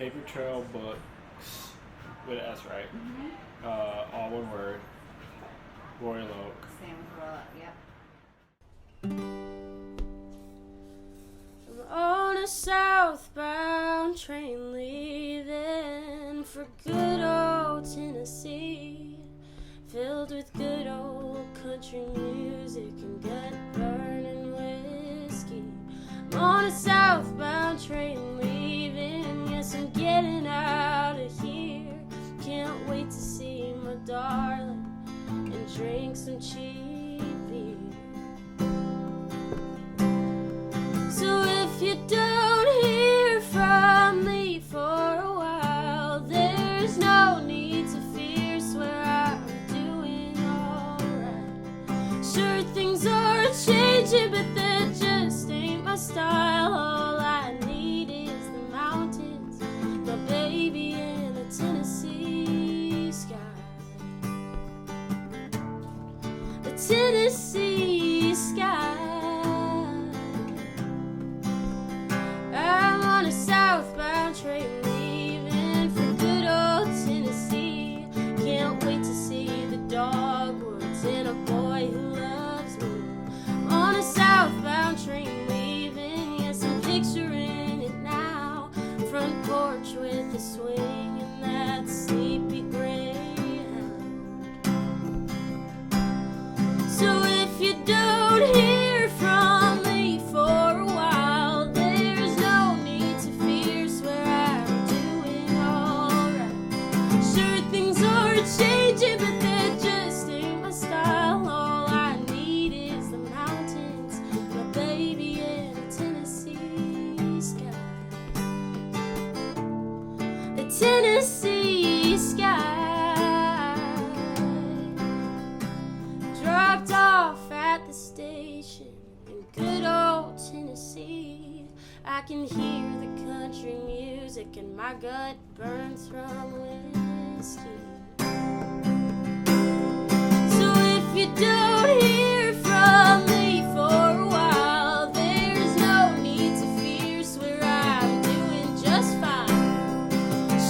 Paper Trail Books with an S, right? Mm-hmm. All one word. Royal Oak. Same with Royal Oak, yep. I'm on a southbound train leaving for good old Tennessee, filled with good old country music and gut-burning whiskey. I'm on a southbound train leaving, yes, I'm getting out of here. Can't wait to see my darling and drink some cheap beer. So if you don't hear from me for a while, there's no need to fear, swear I'm doing alright. Sure, things are changing, but that just ain't my style. All I need is the mountains, my baby, and a Tennessee sky. The Tennessee sky. I'm on a southbound train leaving for good old Tennessee. Can't wait to see the dogwoods and a boy who loves me. I'm on a southbound train leaving, yes, I'm picturing it now. Front porch with a swing and that sleepy greyhound. So if you don't hear from me for a while, there's no need to fear, swear I'm doing alright. Sure, things are changing, but that just ain't my style. All I need is the mountains, my baby, and a Tennessee sky. The Tennessee sky. Dropped off at the station in good old Tennessee. I can hear the country music and my gut burns from whiskey. So if you don't hear from me for a while, there's no need to fear, swear I'm doing just fine.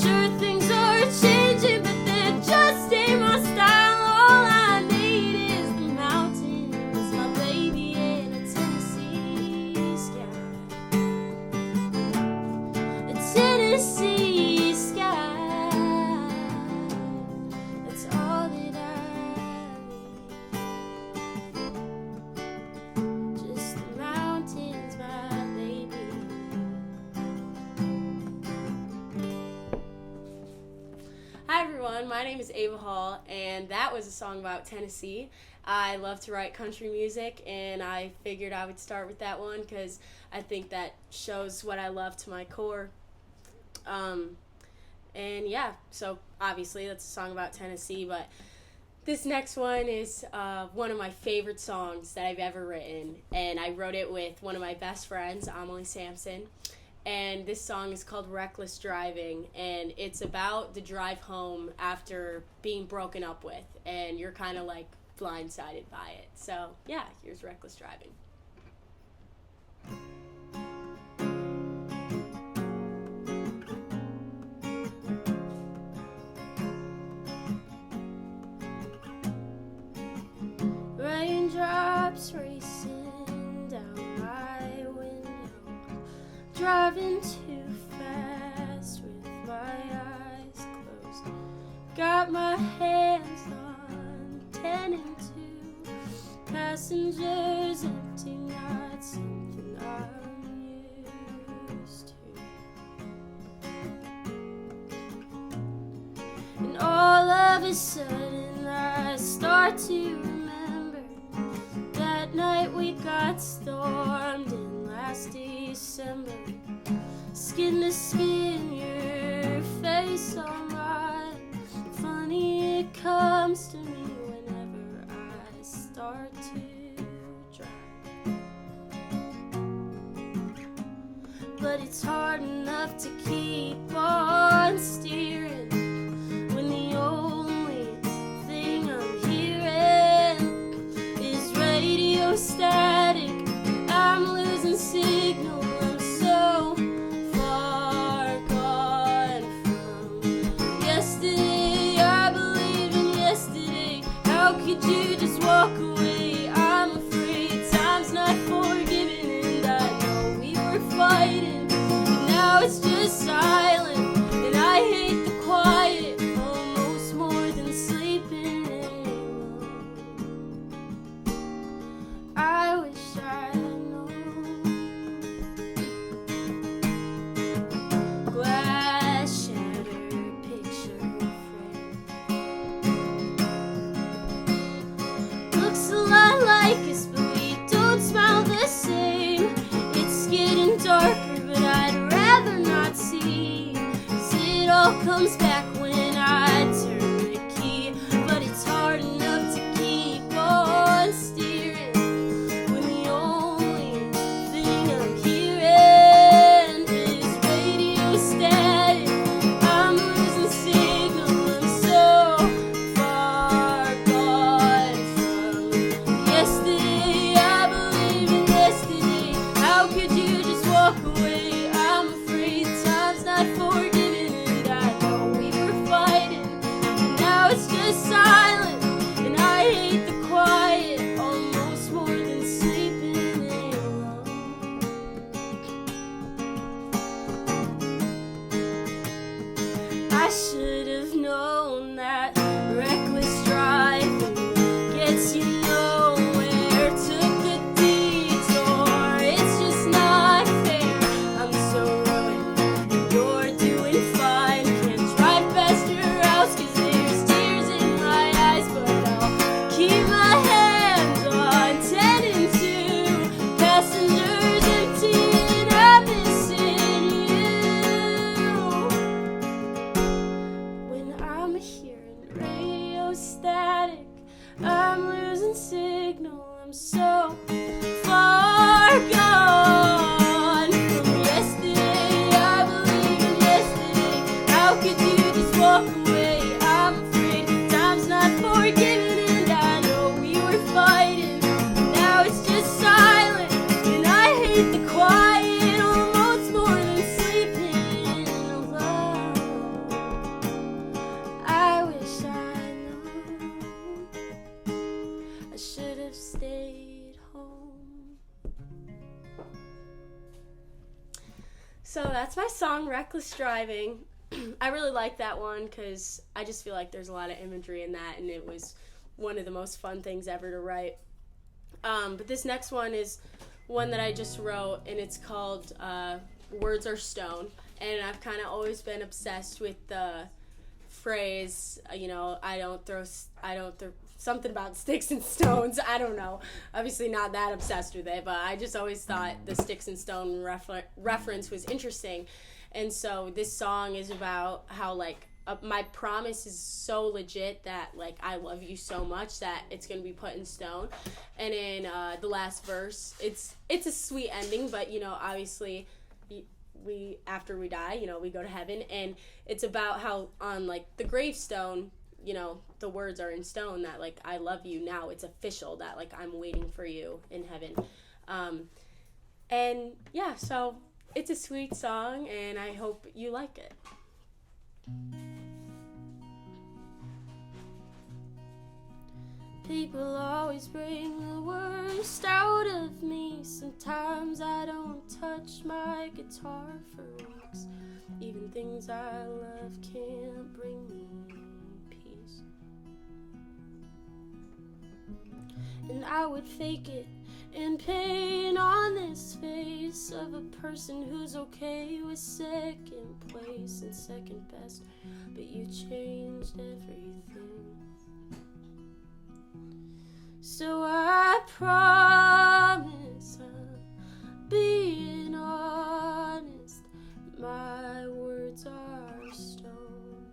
Sure, things are changing, but that just ain't my style. All I need is the mountains, my baby, and a Tennessee sky. The Tennessee sky. That's all that I need. Just the mountains, my baby. Hi everyone, my name is Ava Hall, and that was a song about Tennessee. I love to write country music, and I figured I would start with that one because I think that shows what I love to my core. And yeah, so obviously that's a song about Tennessee, but this next one is one of my favorite songs that I've ever written, and I wrote it with one of my best friends, Emily Sampson. And this song is called Reckless Driving, and it's about the drive home after being broken up with, and you're kind of like blindsided by it. So yeah, here's Reckless Driving. Raindrops racing down my window, driving too fast with my eyes closed. Got my hands on 10 and 2 passengers, empty, not something I'm used to. And all of a sudden I start to remember that night we got stormed in last December. Skin to skin, your face on mine. Funny, it comes to me whenever I start to drive. But it's hard enough to keep on steering when the only thing I'm hearing is radio static. I'm losing signal, I'm so far gone. just silent, and I hate the quiet almost more than sleeping alone. I wish I had known. Glass shattered, picture frame. Looks a lot like us, but we don't smell the same. It's getting darker, but I'd rather not see. 'Cause it all comes back when I turn the key. But it's hard enough to keep on steering when the only thing I'm hearing is radio static. I'm losing signal, I'm so far gone from yesterday. I believe in destiny. How could you just walk away? I'm afraid time's not forgiving, and I know we were fighting, and now it's just silent, and I hate the quiet almost more than sleeping alone. I should have known that reckless driving gets you nowhere. Took a detour, it's just not fair. I'm so ruined, and you're doing fine. Can't drive past your house 'cause there's tears in my eyes, but I'll keep my hands on 10 and 2. Passengers empty, and I'm missing you. When I'm hearing radio static, I'm losing signal. I'm so far gone from yesterday. I believe in yesterday. How could you just walk away? I'm afraid time's not forgiving, and I know we were fighting. Now it's just silent, and I hate the quiet almost more than sleeping alone. I wish I'd known. I should have stayed home. So that's my song, Reckless Driving. I really like that one because I just feel like there's a lot of imagery in that, and it was one of the most fun things ever to write. But this next one is one that I just wrote, and it's called Words Are Stone. And I've kind of always been obsessed with the phrase, I don't throw something about sticks and stones. I don't know. Obviously not that obsessed with it, but I just always thought the sticks and stone reference was interesting. And so this song is about how, my promise is so legit that, I love you so much that it's going to be put in stone. And in the last verse, it's a sweet ending, but, obviously we after we die, we go to heaven. And it's about how on, the gravestone, the words are in stone that, I love you now. It's official that, I'm waiting for you in heaven. And, yeah, so it's a sweet song, and I hope you like it. People always bring the worst out of me. Sometimes I don't touch my guitar for weeks. Even things I love can't bring me peace. And I would fake it and paint on this face of a person who's okay with second place and second best, but you changed everything. So I promise I'm being honest. My words are stone.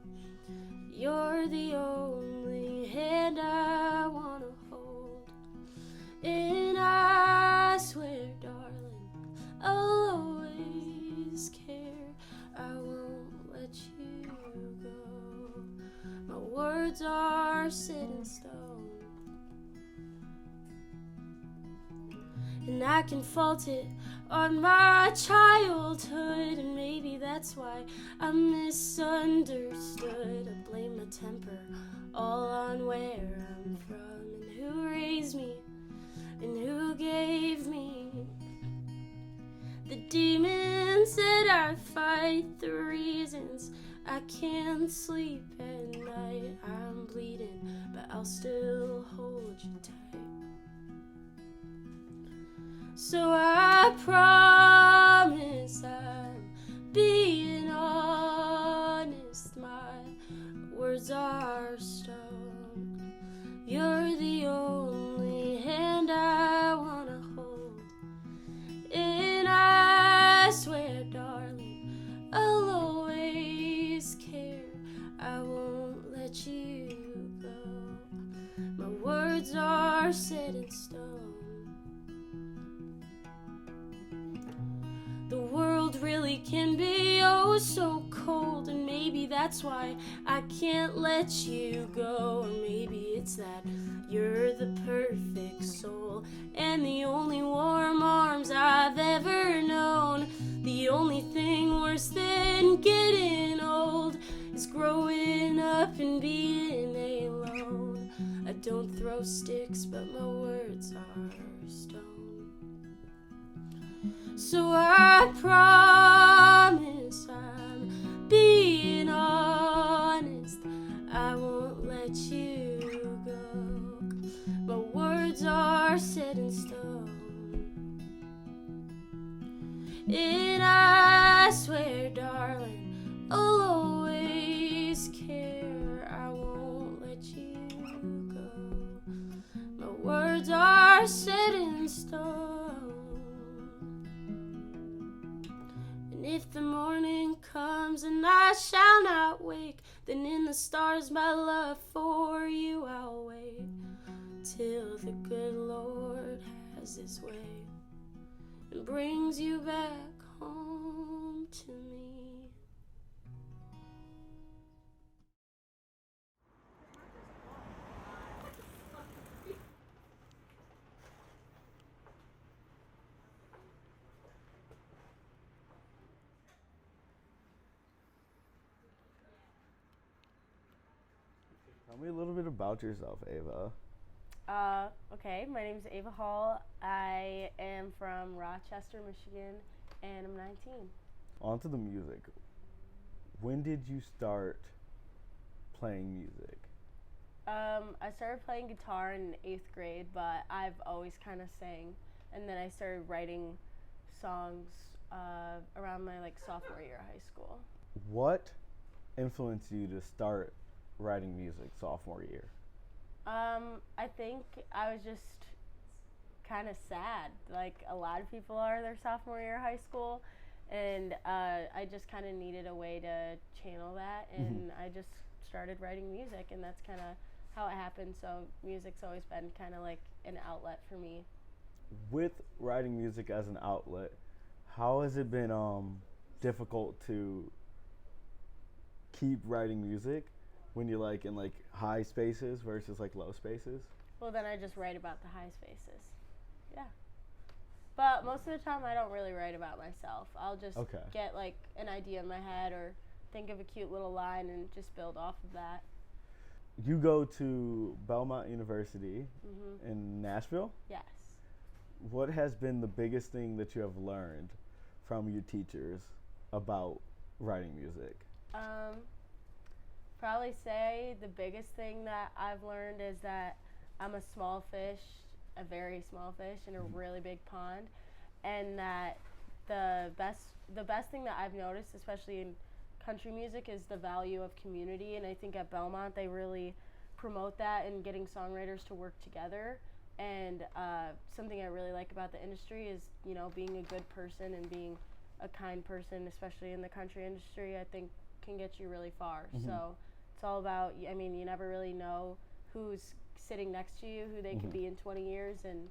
You're the only hand I wanna hold. And I swear, darling, I'll always care. I won't let you go. My words are set in stone. And I can fault it on my childhood, and maybe that's why I'm misunderstood. I blame my temper all on where I'm from, and who raised me, and who gave me The demons that I fight, the reasons I can't sleep at night. I'm bleeding, but I'll still hold you tight. So I promise I'm being honest. My words are stone. You're the only hand I wanna hold. And I swear, darling, I'll always care. I won't let you go. My words are set in stone. The world really can be oh so cold, and maybe that's why I can't let you go. Or maybe it's that you're the perfect soul and the only warm arms I've ever known. The only thing worse than getting old is growing up and being alone. I don't throw sticks, but my words are stone. So I promise I'm being honest. I won't let you go. My words are set in stone. And I swear, darling, I'll always care. I won't let you go. My words are set in stone. And if the morning comes and I shall not wake, then in the stars my love for you I'll wait, till the good Lord has his way and brings you back home to me. Tell me a little bit about yourself, Ava. Okay, my name is Ava Hall. I am from Rochester, Michigan, and I'm 19. On to the music. When did you start playing music? I started playing guitar in 8th grade, but I've always kind of sang. And then I started writing songs around my sophomore year of high school. What influenced you to start writing music sophomore year? I think I was just kind of sad, like a lot of people are their sophomore year of high school, and I just kind of needed a way to channel that, and I just started writing music, and that's kind of how it happened. So music's always been kind of like an outlet for me. With writing music as an outlet, how has it been difficult to keep writing music when you're in high spaces versus low spaces? Well, then I just write about the high spaces. Yeah. But most of the time I don't really write about myself. I'll just get an idea in my head or think of a cute little line and just build off of that. You go to Belmont University in Nashville? Yes. What has been the biggest thing that you have learned from your teachers about writing music? Probably say the biggest thing that I've learned is that I'm a small fish, a very small fish in a really big pond, and that the best thing that I've noticed, especially in country music, is the value of community. And I think at Belmont they really promote that and getting songwriters to work together. And something I really like about the industry is, being a good person and being a kind person, especially in the country industry, I think can get you really far. So it's all about, you never really know who's sitting next to you, who they could be in 20 years. And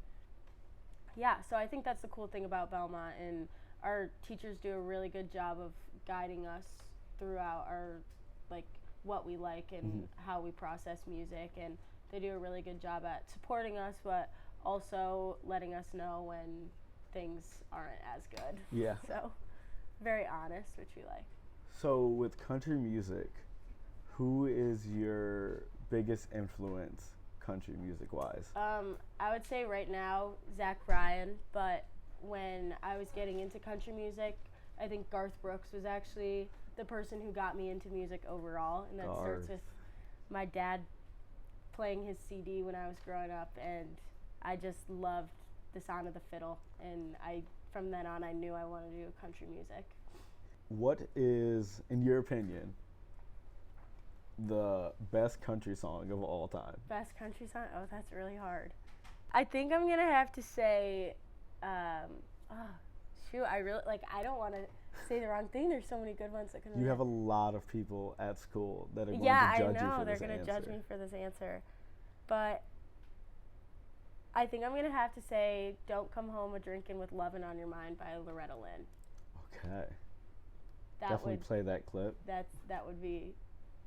yeah, so I think that's the cool thing about Belmont, and our teachers do a really good job of guiding us throughout our, what we like and how we process music, and they do a really good job at supporting us, but also letting us know when things aren't as good. Yeah. So very honest, which we like. So with country music, who is your biggest influence country music wise? I would say right now Zach Bryan, but when I was getting into country music, I think Garth Brooks was actually the person who got me into music overall, and that starts with my dad playing his CD when I was growing up, and I just loved the sound of the fiddle, and from then on I knew I wanted to do country music. What is, in your opinion, the best country song of all time? Best country song? Oh, that's really hard. I think I'm gonna have to say, I don't want to say the wrong thing. There's so many good ones that can. You have a lot of people at school that are going to I judge you for know they're this gonna answer. judge me for this answer, but I think I'm gonna have to say "Don't Come Home a Drinkin' with Lovin' on Your Mind" by Loretta Lynn. Okay. That Definitely would play that clip. that would be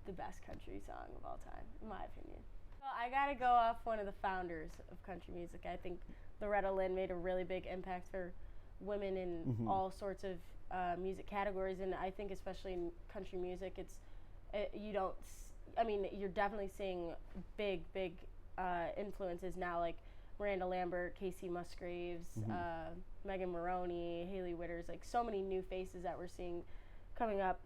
the best country song of all time, in my opinion. Well, I gotta go off one of the founders of country music. I think Loretta Lynn made a really big impact for women in all sorts of music categories, and I think especially in country music, you're definitely seeing big influences now, like Miranda Lambert, Casey Musgraves, Megan Maroney, Haley Witters, like so many new faces that we're seeing coming up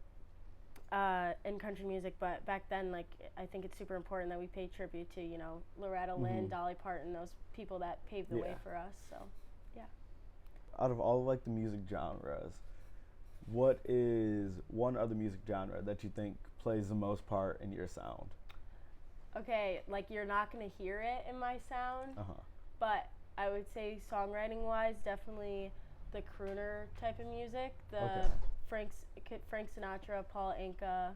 in country music. But back then, like, I think it's super important that we pay tribute to, Loretta Lynn, Dolly Parton, those people that paved the way for us. So, yeah. Out of all like the music genres, what is one other music genre that you think plays the most part in your sound? Okay, like you're not gonna hear it in my sound, but I would say songwriting-wise, definitely the crooner type of music, Frank Sinatra, Paul Anka,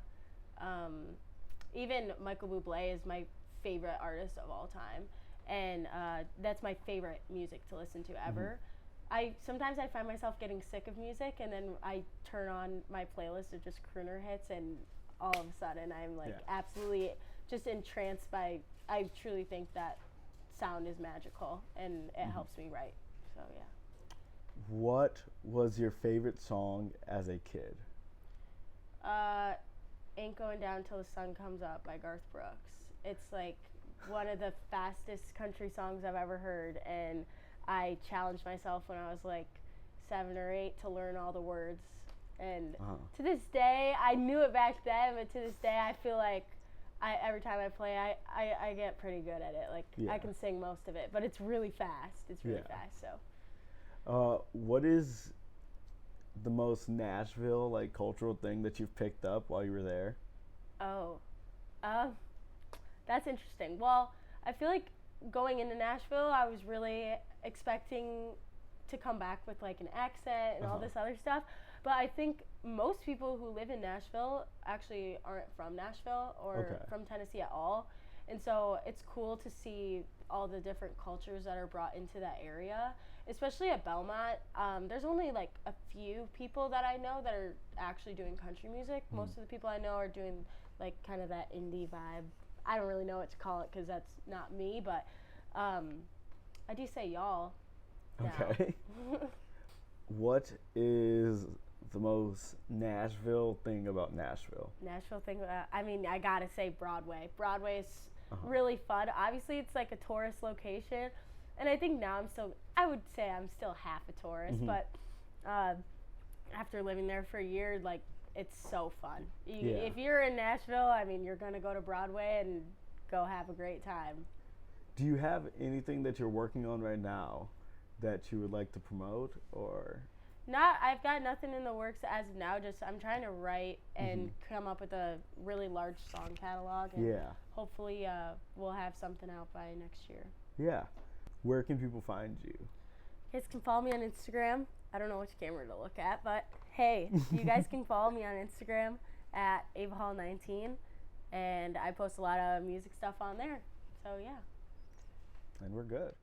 even Michael Bublé is my favorite artist of all time, and that's my favorite music to listen to ever. Sometimes I find myself getting sick of music, and then I turn on my playlist of just crooner hits, and all of a sudden I'm like absolutely just entranced by. I truly think that sound is magical, and it helps me write. So yeah. What was your favorite song as a kid? Ain't Going Down Till the Sun Comes Up by Garth Brooks. It's like one of the fastest country songs I've ever heard, and I challenged myself when I was like 7 or 8 to learn all the words. And to this day, I knew it back then, but to this day I feel like every time I play, I get pretty good at it. Like I can sing most of it, but it's really fast. It's really fast, so. What is the most Nashville like cultural thing that you've picked up while you were there? That's interesting. Well, I feel like going into Nashville, I was really expecting to come back with like an accent and all this other stuff. But I think most people who live in Nashville actually aren't from Nashville or from Tennessee at all. And so it's cool to see all the different cultures that are brought into that area, especially at Belmont. There's only like a few people that I know that are actually doing country music. Most of the people I know are doing like kind of that indie vibe. I don't really know what to call it because that's not me, but I do say y'all now. Okay. What is the most Nashville thing about Nashville? Nashville thing, I gotta say Broadway. Broadway is really fun. Obviously, it's like a tourist location, and I think now I would say I'm still half a tourist, but after living there for a year, like, it's so fun. If you're in Nashville, you're gonna go to Broadway and go have a great time. Do you have anything that you're working on right now that you would like to promote, or? I've got nothing in the works as of now. Just I'm trying to write and come up with a really large song catalog, and hopefully we'll have something out by next year. Yeah. Where can people find you? You guys can follow me on Instagram. I don't know which camera to look at, but hey, you guys can follow me on Instagram at Ava Hall 19, and I post a lot of music stuff on there. So yeah. And we're good.